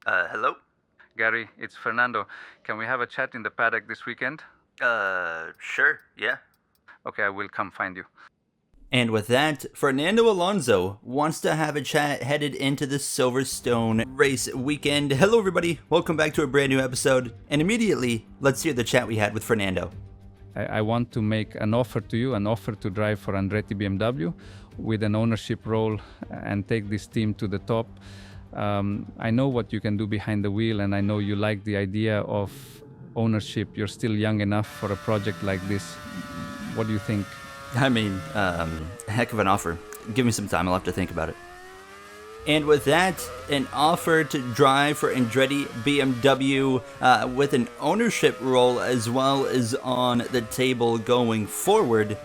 Hello? Gary, it's Fernando. Can we have a chat in the paddock this weekend? Sure, yeah. Okay, I will come find you. And with that, Fernando Alonso wants to have a chat headed into the Silverstone race weekend. Hello everybody, welcome back to a brand new episode, and immediately, let's hear the chat we had with Fernando. I want to make an offer to you, an offer to drive for Andretti BMW with an ownership role and take this team to the top. I know what you can do behind the wheel, and I know you like the idea of ownership. You're still young enough for a project like this. What do you think? I mean, heck of an offer. Give me some time, I'll have to think about it. And with that, an offer to drive for Andretti BMW with an ownership role as well as on the table going forward.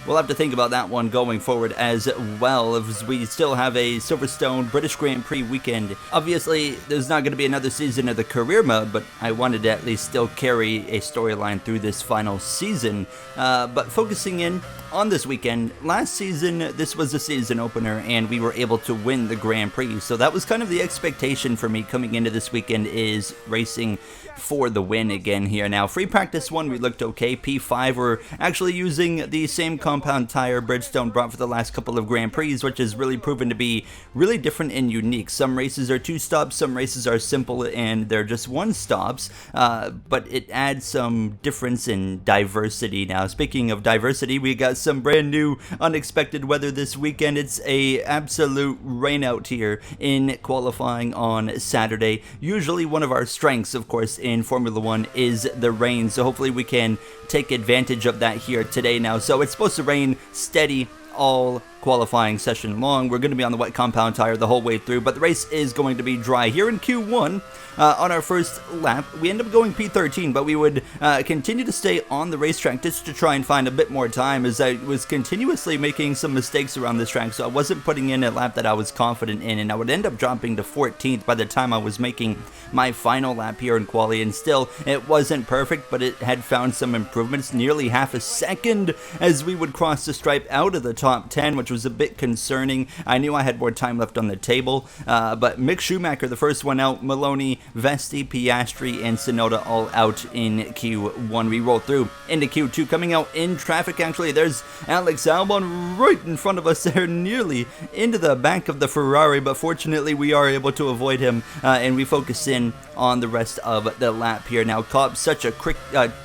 We'll have to think about that one going forward as well, as we still have a Silverstone British Grand Prix weekend. Obviously, there's not going to be another season of the career mode, but I wanted to at least still carry a storyline through this final season. But focusing in on this weekend, last season, this was a season opener, and we were able to win the Grand Prix. So that was kind of the expectation for me coming into this weekend, is racing for the win again here. Now, free practice 1, we looked okay. P5, we're actually using the same compound tire Bridgestone brought for the last couple of Grand Prix, which has really proven to be really different and unique. Some races are 2 stops, some races are simple and they're just 1 stops, but it adds some difference in diversity. Now, speaking of diversity, we got some brand new unexpected weather this weekend. It's a absolute rain out here in qualifying on Saturday. Usually one of our strengths, of course, in Formula 1 is the rain, so hopefully we can take advantage of that here today now. So it's supposed to rain steady all qualifying session long. We're going to be on the wet compound tire the whole way through, but the race is going to be dry here in Q1. On our first lap, we end up going P13, but we would continue to stay on the racetrack just to try and find a bit more time, as I was continuously making some mistakes around this track, so I wasn't putting in a lap that I was confident in, and I would end up dropping to 14th by the time I was making my final lap here in quali. And still, it wasn't perfect, but it had found some improvements, nearly half a second as we would cross the stripe out of the top 10, which was a bit concerning. I knew I had more time left on the table, but Mick Schumacher, the first one out, Maloney, Vesti, Piastri, and Tsunoda all out in Q1. We roll through into Q2, coming out in traffic. Actually, there's Alex Albon right in front of us there, nearly into the back of the Ferrari, but fortunately we are able to avoid him, and we focus in on the rest of the lap here. Now, caught such a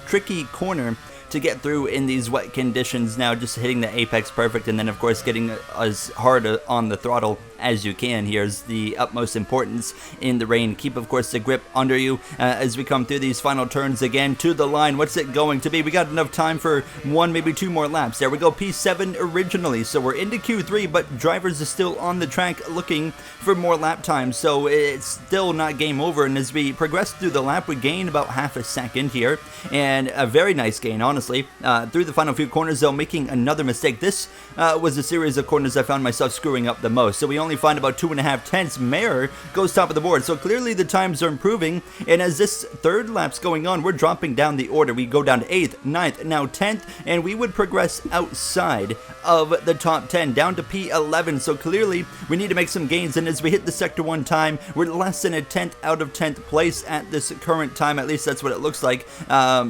tricky corner to get through in these wet conditions. Now just hitting the apex perfect, and then of course getting as hard on the throttle as you can. Here's the utmost importance in the rain. Keep, of course, the grip under you as we come through these final turns again to the line. What's it going to be? We got enough time for 1, maybe 2 more laps. There we go, P7 originally. So we're into Q3, but drivers are still on the track looking for more lap time. So it's still not game over. And as we progress through the lap, we gain about half a second here, and a very nice gain, honestly. Through the final few corners, though, making another mistake. This was a series of corners I found myself screwing up the most. So we only find about 2.5 tenths. Mayer goes top of the board. So clearly the times are improving. And as this third lap's going on, we're dropping down the order. We go down to 8th, 9th, now 10th, and we would progress outside of the top 10, down to P11. So clearly we need to make some gains. And as we hit the Sector 1 time, we're less than a 10th out of 10th place at this current time. At least that's what it looks like.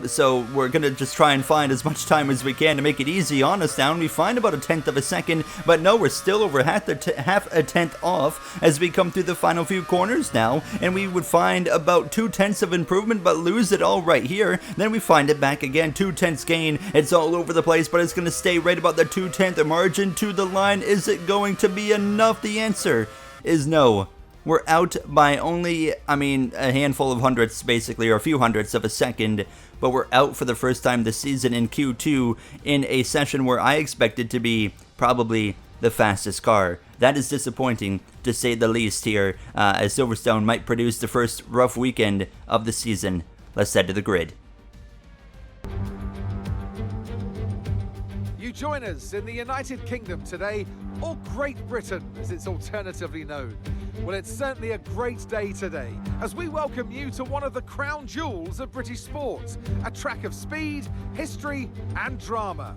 So we're going to just try and find as much time as we can to make it easy on us now. And we find about a 10th of a second, but no, we're still over half a tenth off as we come through the final few corners now, and we would find about 2 tenths of improvement, but lose it all right here. Then we find it back again, 2 tenths gain. It's all over the place, but it's going to stay right about the 2 tenth margin to the line. Is it going to be enough? The answer is no. We're out by only, a handful of hundredths, basically, or a few hundredths of a second, but we're out for the first time this season in Q2 in a session where I expected to be probably the fastest car. That is disappointing, to say the least here, as Silverstone might produce the first rough weekend of the season. Let's head to the grid. You join us in the United Kingdom today, or Great Britain as it's alternatively known. Well, it's certainly a great day today as we welcome you to one of the crown jewels of British sport, a track of speed, history and drama.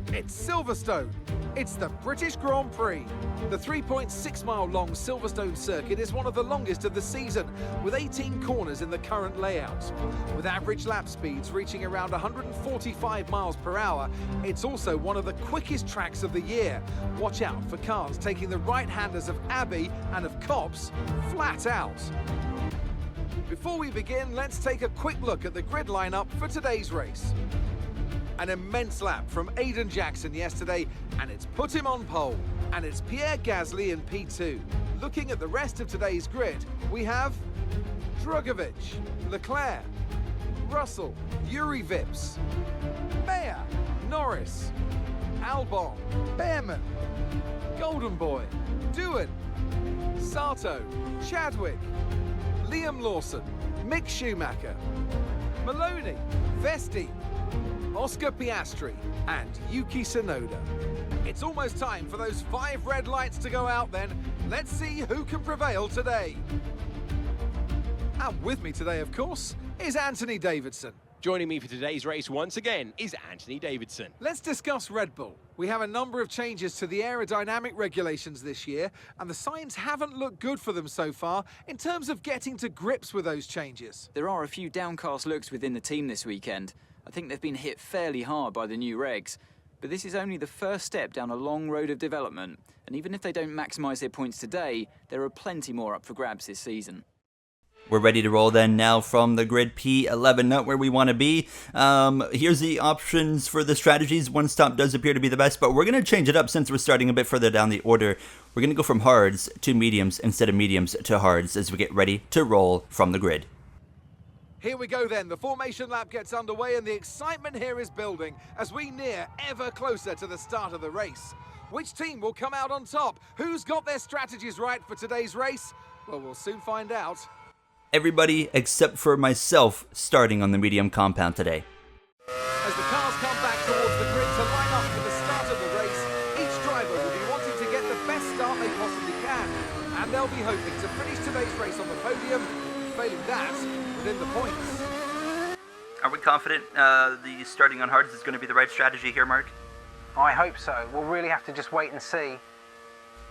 It's Silverstone, It's the British Grand Prix. The 3.6-mile long Silverstone circuit is one of the longest of the season, with 18 corners in the current layout. With average lap speeds reaching around 145 miles per hour, it's also one of the quickest tracks of the year. Watch out for cars taking the right-handers of Abbey and of Copse flat out. Before we begin, let's take a quick look at the grid lineup for today's race. An immense lap from Aiden Jackson yesterday, and it's put him on pole. And it's Pierre Gasly in P2. Looking at the rest of today's grid, we have Drugovich, Leclerc, Russell, Yuri Vips, Mayer, Norris, Albon, Behrman, Golden Boy, Doohan, Sato, Chadwick, Liam Lawson, Mick Schumacher, Maloney, Vesti, Oscar Piastri and Yuki Tsunoda. It's almost time for those 5 red lights to go out then. Let's see who can prevail today. And with me today, of course, is Anthony Davidson. Joining me for today's race once again is Anthony Davidson. Let's discuss Red Bull. We have a number of changes to the aerodynamic regulations this year, and the signs haven't looked good for them so far in terms of getting to grips with those changes. There are a few downcast looks within the team this weekend. I think they've been hit fairly hard by the new regs. But this is only the first step down a long road of development, and even if they don't maximise their points today, there are plenty more up for grabs this season. We're ready to roll then now from the grid P11, not where we want to be. Here's the options for the strategies. One stop does appear to be the best, but we're going to change it up since we're starting a bit further down the order. We're going to go from hards to mediums instead of mediums to hards as we get ready to roll from the grid. Here we go then, the formation lap gets underway and the excitement here is building as we near ever closer to the start of the race. Which team will come out on top? Who's got their strategies right for today's race? Well, we'll soon find out. Everybody except for myself starting on the medium compound today. As the cars come back towards the grid to line up for the start of the race, each driver will be wanting to get the best start they possibly can. And they'll be hoping to finish today's race on the podium, failing that, within the points. Are we confident the starting on hards is going to be the right strategy here, Mark? I hope so. We'll really have to just wait and see.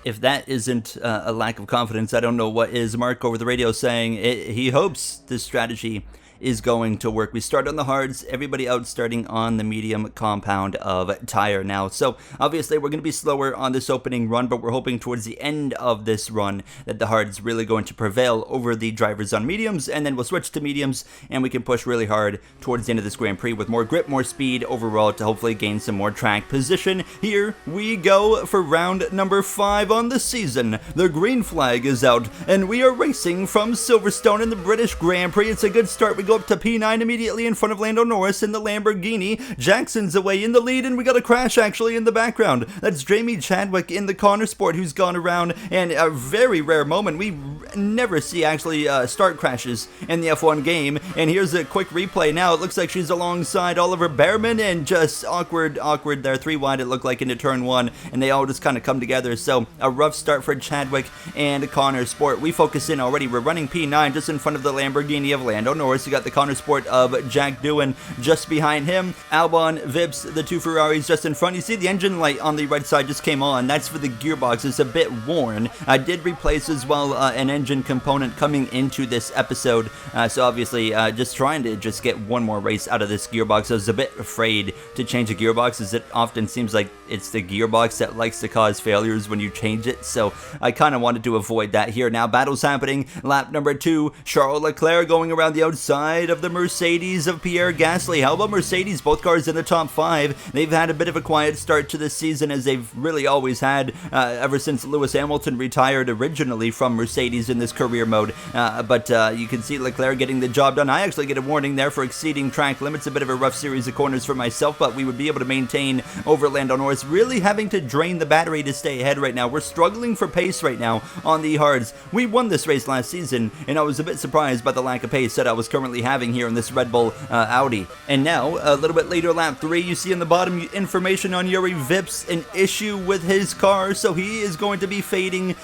If that isn't a lack of confidence, I don't know what is. Mark over the radio saying he hopes this strategy is going to work. We start on the hards, everybody else starting on the medium compound of tire now. So obviously we're going to be slower on this opening run, but we're hoping towards the end of this run that the hards really going to prevail over the drivers on mediums, and then we'll switch to mediums and we can push really hard towards the end of this Grand Prix with more grip, more speed overall to hopefully gain some more track position. Here we go for round number 5 on the season. The green flag is out and we are racing from Silverstone in the British Grand Prix. It's a good start. We go up to P9 immediately in front of Lando Norris in the Lamborghini. Jackson's away in the lead, and we got a crash actually in the background. That's Jamie Chadwick in the Connor Sport who's gone around, and a very rare moment. We never see actually start crashes in the F1 game, and here's a quick replay now. It looks like she's alongside Oliver Behrman, and just awkward there, 3 wide it looked like into turn 1, and they all just kind of come together. So a rough start for Chadwick and Connor Sport. We focus in already. We're running P9 just in front of the Lamborghini of Lando Norris. You got the Connor Sport of Jack Doohan just behind him. Albon, Vips, the 2 Ferraris just in front. You see the engine light on the right side just came on. That's for the gearbox. It's a bit worn. I did replace as well an engine component coming into this episode. So obviously just trying to just get one more race out of this gearbox. I was a bit afraid to change a gearbox, as it often seems like it's the gearbox that likes to cause failures when you change it. So I kind of wanted to avoid that here. Now battle's happening. Lap number 2. Charles Leclerc going around the outside of the Mercedes of Pierre Gasly. How about Mercedes? Both cars in the top 5. They've had a bit of a quiet start to this season, as they've really always had ever since Lewis Hamilton retired originally from Mercedes in this career mode. But you can see Leclerc getting the job done. I actually get a warning there for exceeding track limits. A bit of a rough series of corners for myself, but we would be able to maintain over Lando Norris. Really having to drain the battery to stay ahead right now. We're struggling for pace right now on the hards. We won this race last season, and I was a bit surprised by the lack of pace that I was currently having here in this Red Bull Audi. And now, a little bit later, lap 3, you see in the bottom information on Yuri Vips, an issue with his car, so he is going to be fading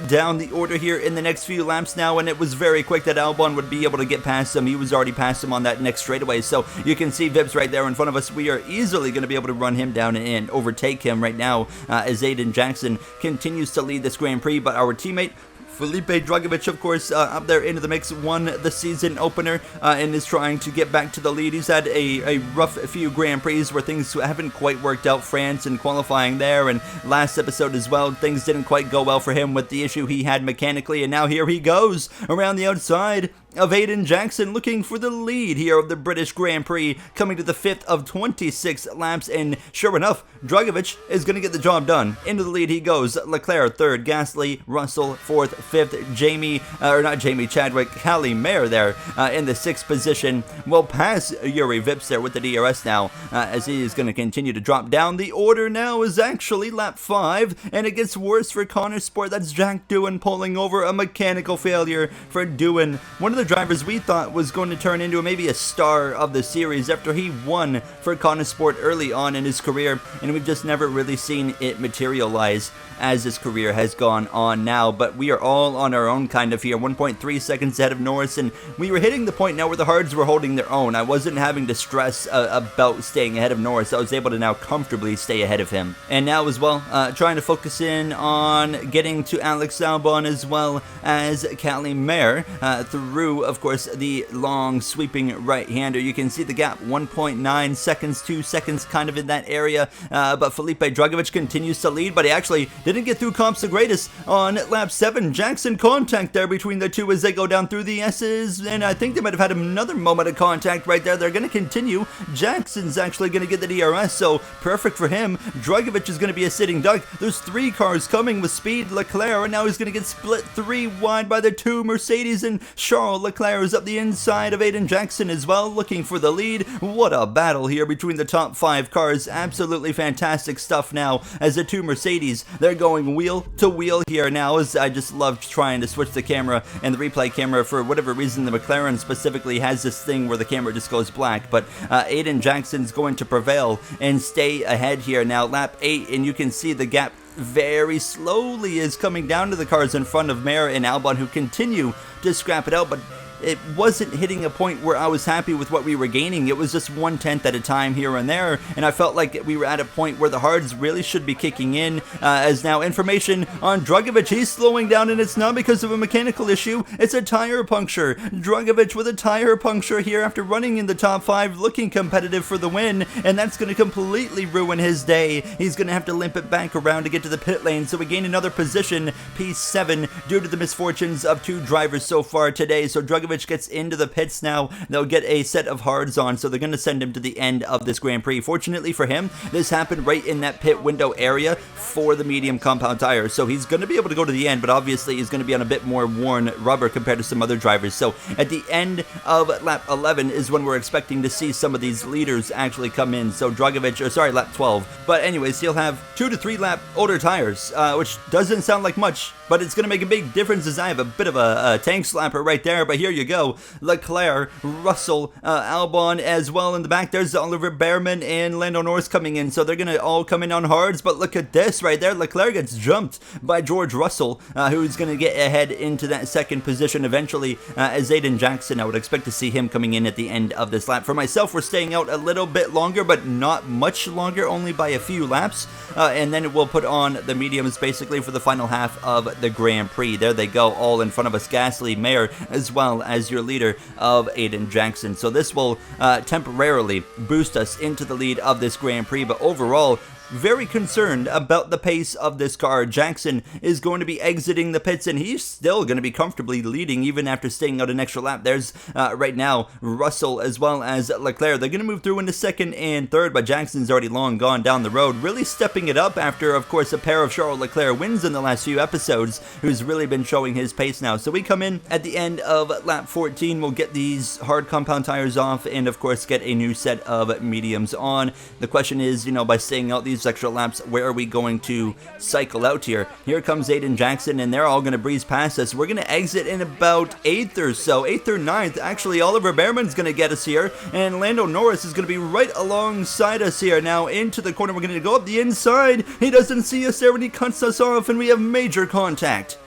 down the order here in the next next few laps now, and it was very quick that Albon would be able to get past him. He was already past him on that next straightaway, so you can see Vips right there in front of us. We are easily going to be able to run him down and overtake him right now as Aiden Jackson continues to lead this Grand Prix, but our teammate Felipe Drugovich, of course, up there into the mix, won the season opener and is trying to get back to the lead. He's had a rough few Grand Prix where things haven't quite worked out. France and qualifying there, and last episode as well, things didn't quite go well for him with the issue he had mechanically, and now here he goes around the outside of Aiden Jackson, looking for the lead here of the British Grand Prix, coming to the 5th of 26 laps, and sure enough, Drugovich is going to get the job done. Into the lead he goes. Leclerc 3rd, Gasly, Russell 4th, 5th, Chadwick, Callie Mayer there in the 6th position. Will pass Yuri Vips there with the DRS now, as he is going to continue to drop down. The order now is actually lap 5, and it gets worse for Connor Sport. That's Jack Doohan pulling over, a mechanical failure for Doohan. One of the drivers we thought was going to turn into maybe a star of the series after he won for Connor Sport early on in his career, and we've just never really seen it materialize as his career has gone on now. But we are all on our own kind of here, 1.3 seconds ahead of Norris, and we were hitting the point now where the hards were holding their own. I wasn't having to stress about staying ahead of Norris. I was able to now comfortably stay ahead of him. And now as well, trying to focus in on getting to Alex Albon as well as Callie Mayer through, of course, the long sweeping right-hander. You can see the gap, 1.9 seconds, 2 seconds kind of in that area, but Felipe Drugovich continues to lead, but he actually didn't get through comps the greatest on lap 7. Jackson contact there between the two as they go down through the S's, and I think they might have had another moment of contact right there. They're going to continue. Jackson's actually going to get the DRS, so perfect for him. Drugovich is going to be a sitting duck. There's 3 cars coming with speed. Leclerc, and now he's going to get split 3 wide by the 2 Mercedes, and Charles Leclerc is up the inside of Aiden Jackson as well, looking for the lead. What a battle here between the top 5 cars. Absolutely fantastic stuff now as the 2 Mercedes, they're going wheel to wheel here now, as I just love trying to switch the camera and the replay camera. For whatever reason, the McLaren specifically has this thing where the camera just goes black, but Aiden Jackson's going to prevail and stay ahead here now. Lap 8, and you can see the gap very slowly is coming down to the cars in front of Mayer and Albon, who continue to scrap it out, but it wasn't hitting a point where I was happy with what we were gaining. It was just 1/10 at a time here and there, and I felt like we were at a point where the hards really should be kicking in, as now information on Drugovich. He's slowing down, and it's not because of a mechanical issue, it's a tire puncture. Drugovich with a tire puncture here after running in the top 5, looking competitive for the win, and that's going to completely ruin his day. He's going to have to limp it back around to get to the pit lane, so we gain another position, P7, due to the misfortunes of 2 drivers so far today. So Drugovich gets into the pits now. They'll get a set of hards on, so they're going to send him to the end of this Grand Prix. Fortunately for him, this happened right in that pit window area for the medium compound tires, so he's going to be able to go to the end, but obviously he's going to be on a bit more worn rubber compared to some other drivers. So at the end of lap 11 is when we're expecting to see some of these leaders actually come in. So Drugovich, or sorry, lap 12. But anyways, he'll have 2 to 3 lap older tires, which doesn't sound like much, but it's going to make a big difference, as I have a bit of a tank slapper right there. But here you go. Leclerc, Russell, Albon as well in the back. There's Oliver Behrman and Lando Norris coming in, so they're going to all come in on hards. But look at this right there. Leclerc gets jumped by George Russell, who's going to get ahead into that 2nd position eventually, as Aiden Jackson. I would expect to see him coming in at the end of this lap. For myself, we're staying out a little bit longer, but not much longer, only by a few laps, and then we'll put on the mediums basically for the final half of the Grand Prix. There they go, all in front of us. Gasly, Mayer, as well as your leader of Aiden Jackson. So this will temporarily boost us into the lead of this Grand Prix, but overall, very concerned about the pace of this car. Jackson is going to be exiting the pits, and he's still going to be comfortably leading even after staying out an extra lap. There's right now Russell as well as Leclerc. They're going to move through into 2nd and 3rd, but Jackson's already long gone down the road, really stepping it up after, of course, a pair of Charles Leclerc wins in the last few episodes, who's really been showing his pace now. So we come in at the end of lap 14. We'll get these hard compound tires off and, of course, get a new set of mediums on. The question is, by staying out these extra laps, where are we going to cycle out here? Here comes Aiden Jackson, and they're all going to breeze past us. We're going to exit in about 8th or so, 8th or 9th. Actually, Oliver Behrman's going to get us here, and Lando Norris is going to be right alongside us here. Now into the corner, we're going to go up the inside. He doesn't see us there, and he cuts us off, and we have major contact.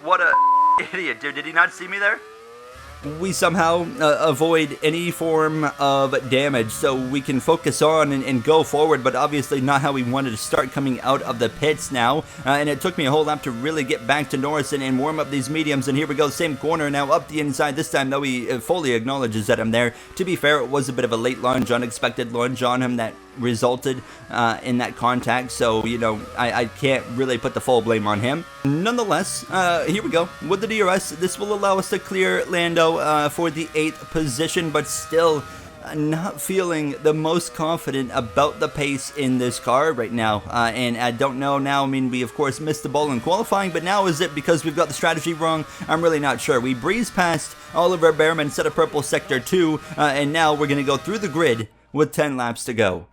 What a Idiot, dude. Did he not see me there? We somehow avoid any form of damage so we can focus on and go forward, but obviously not how we wanted to start coming out of the pits now. And it took me a whole lap to really get back to Norris and warm up these mediums. And here we go, same corner now up the inside. This time, though, he fully acknowledges that I'm there. To be fair, it was a bit of a late lunge, unexpected lunge on him that resulted in that contact. So, you know, I can't really put the full blame on him. Nonetheless, here we go. With the DRS, this will allow us to clear Lando for the 8th position, but still not feeling the most confident about the pace in this car right now. And I don't know now. I mean, we of course missed the ball in qualifying, but now is it because we've got the strategy wrong? I'm really not sure. We breezed past Oliver Behrman, set a purple sector 2, and now we're going to go through the grid with 10 laps to go.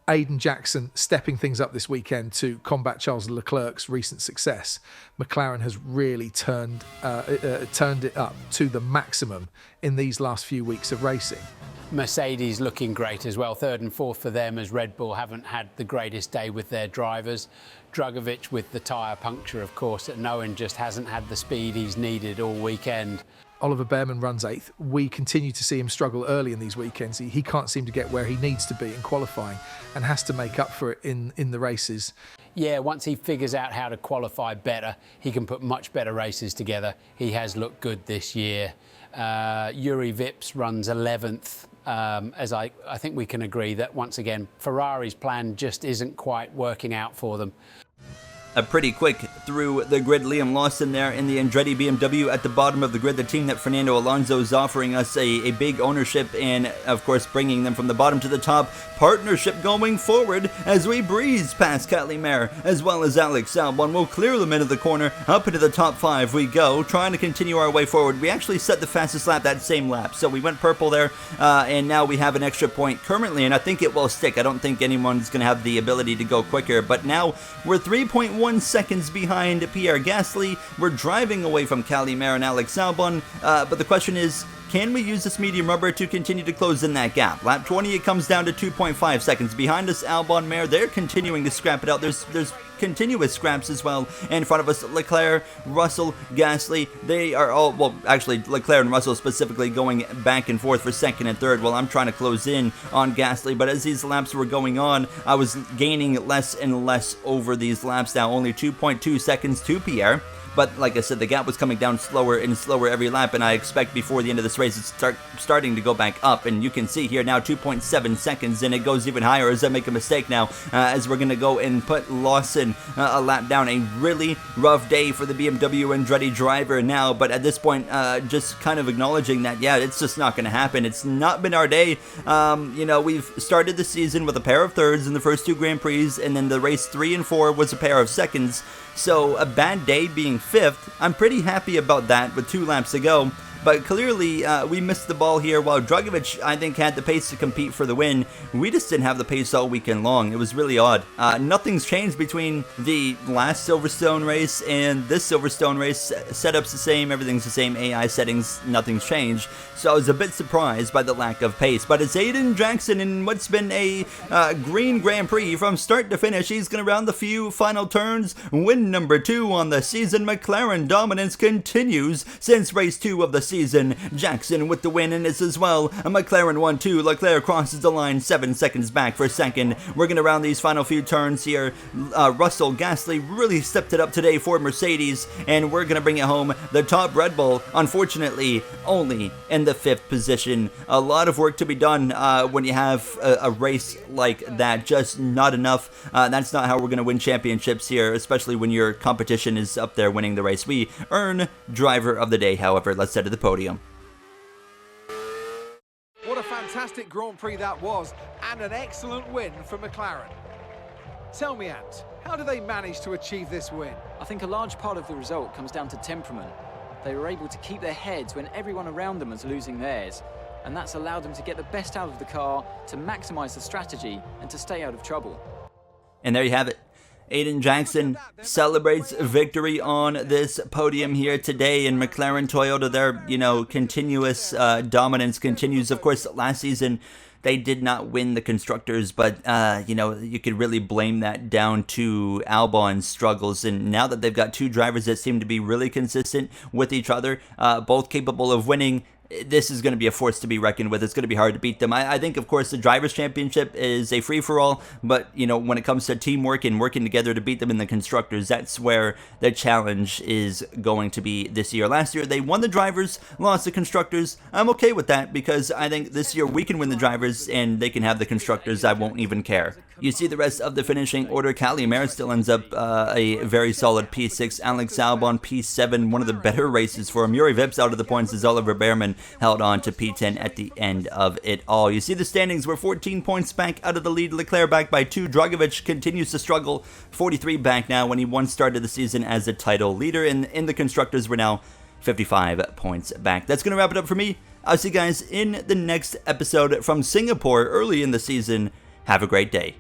Aiden Jackson stepping things up this weekend to combat Charles Leclerc's recent success. McLaren has really turned it up to the maximum in these last few weeks of racing. Mercedes looking great as well, 3rd and 4th for them, as Red Bull haven't had the greatest day with their drivers. Drugovich with the tyre puncture, of course, at Noen just hasn't had the speed he's needed all weekend. Oliver Behrman runs 8th. We continue to see him struggle early in these weekends. He can't seem to get where he needs to be in qualifying and has to make up for it in the races. Yeah, once he figures out how to qualify better, he can put much better races together. He has looked good this year. Yuri Vips runs 11th. As I think we can agree that, once again, Ferrari's plan just isn't quite working out for them. Pretty quick through the grid. Liam Lawson there in the Andretti BMW at the bottom of the grid, the team that Fernando Alonso is offering us a big ownership and, of course, bringing them from the bottom to the top. Partnership going forward as we breeze past Calimere as well as Alex Albon. We'll clear them into the corner. Up into the top 5 we go, trying to continue our way forward. We actually set the fastest lap that same lap, so we went purple there, and now we have an extra point currently, and I think it will stick. I don't think anyone's going to have the ability to go quicker, but now we're 3.1 seconds behind Pierre Gasly. We're driving away from Calimere and Alex Albon, but the question is, can we use this medium rubber to continue to close in that gap? Lap 20, it comes down to 2.5 seconds. Behind us, Albon, Mare, they're continuing to scrap it out. There's continuous scraps as well in front of us. Leclerc, Russell, Gasly, they are all, well, actually, Leclerc and Russell specifically going back and forth for 2nd and 3rd while I'm trying to close in on Gasly. But as these laps were going on, I was gaining less and less over these laps now. Only 2.2 seconds to Pierre. But like I said, the gap was coming down slower and slower every lap, and I expect before the end of this race it's starting to go back up. And you can see here now 2.7 seconds, and it goes even higher as I make a mistake now, as we're going to go and put Lawson a lap down. A really rough day for the BMW Andretti driver now, but at this point, just kind of acknowledging that, yeah, it's just not going to happen. It's not been our day. You know, we've started the season with a pair of 3rds in the first 2 Grand Prix, and then the race 3 and 4 was a pair of 2nds. So a bad day being 5th, I'm pretty happy about that with 2 laps to go. But clearly, we missed the ball here. While Drugovich, I think, had the pace to compete for the win, we just didn't have the pace all weekend long. It was really odd. Nothing's changed between the last Silverstone race and this Silverstone race. Setup's the same, everything's the same, AI settings, nothing's changed. So I was a bit surprised by the lack of pace. But it's Aiden Jackson in what's been a green Grand Prix from start to finish. He's going to round the few final turns. Win number 2 on the season. McLaren dominance continues since race 2 of the season. Jackson with the win, and it's as well a McLaren 1-2. Leclerc crosses the line 7 seconds back for 2nd. We're going to round these final few turns here. Russell, Gasly really stepped it up today for Mercedes, and we're going to bring it home. The top Red Bull, unfortunately, only in the 5th position. A lot of work to be done when you have a race like that. Just not enough. That's not how we're going to win championships here, especially when your competition is up there winning the race. We earn driver of the day, however. Let's head to the podium. What a fantastic Grand Prix that was, and an excellent win for McLaren. Tell me, Ant, how do they manage to achieve this win? I think a large part of the result comes down to temperament. They were able to keep their heads when everyone around them was losing theirs, and that's allowed them to get the best out of the car, to maximise the strategy, and to stay out of trouble. And there you have it. Aiden Jackson celebrates victory on this podium here today, and McLaren Toyota, their, continuous dominance continues. Of course, last season they did not win the Constructors, but, you could really blame that down to Albon's struggles. And now that they've got two drivers that seem to be really consistent with each other, both capable of winning, this is going to be a force to be reckoned with. It's going to be hard to beat them. I think, of course, the Drivers' Championship is a free-for-all, but, when it comes to teamwork and working together to beat them in the Constructors, that's where the challenge is going to be this year. Last year, they won the Drivers, lost the Constructors. I'm okay with that because I think this year we can win the Drivers and they can have the Constructors. I won't even care. You see the rest of the finishing order. Callie Mayer still ends up a very solid P6. Alex Albon, P7, one of the better races for him. Yuri Vips out of the points as Oliver Behrman held on to P10 at the end of it all. You see the standings were 14 points back out of the lead. Leclerc back by 2. Dragovic continues to struggle. 43 back now when he once started the season as a title leader. And in the Constructors, we're now 55 points back. That's going to wrap it up for me. I'll see you guys in the next episode from Singapore early in the season. Have a great day.